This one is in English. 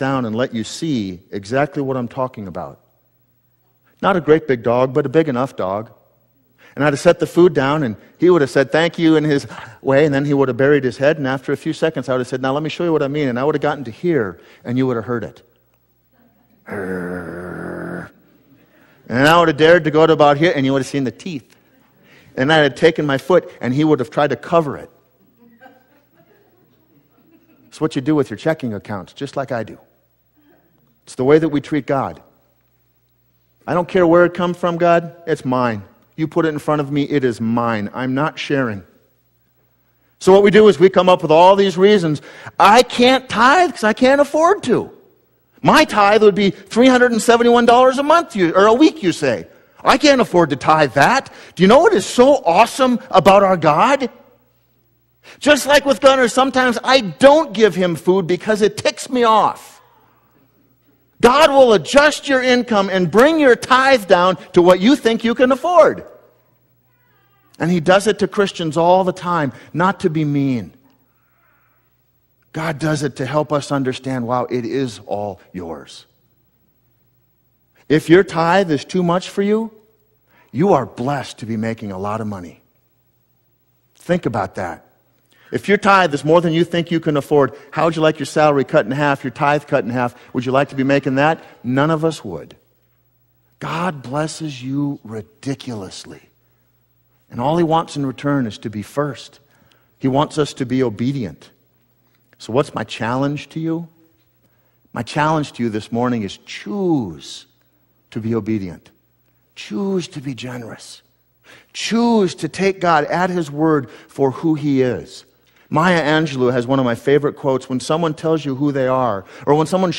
down and let you see exactly what I'm talking about. Not a great big dog, but a big enough dog. And I'd have set the food down, and he would have said thank you in his way, and then he would have buried his head, and after a few seconds I would have said, now let me show you what I mean, and I would have gotten to here, and you would have heard it. And I would have dared to go to about here, and you would have seen the teeth. And I had taken my foot, and he would have tried to cover it. It's what you do with your checking accounts, just like I do. It's the way that we treat God. I don't care where it comes from, God. It's mine. You put it in front of me, it is mine. I'm not sharing. So what we do is we come up with all these reasons. I can't tithe because I can't afford to. My tithe would be $371 a month or a week, you say. I can't afford to tithe that. Do you know what is so awesome about our God? Just like with Gunnar, sometimes I don't give him food because it ticks me off. God will adjust your income and bring your tithe down to what you think you can afford. And he does it to Christians all the time, not to be mean. God does it to help us understand, wow, it is all yours. If your tithe is too much for you, you are blessed to be making a lot of money. Think about that. If your tithe is more than you think you can afford, how would you like your salary cut in half, your tithe cut in half? Would you like to be making that? None of us would. God blesses you ridiculously. And all he wants in return is to be first. He wants us to be obedient. So what's my challenge to you? My challenge to you this morning is choose to be obedient. Choose to be generous. Choose to take God at his word for who he is. Maya Angelou has one of my favorite quotes. When someone tells you who they are, or when someone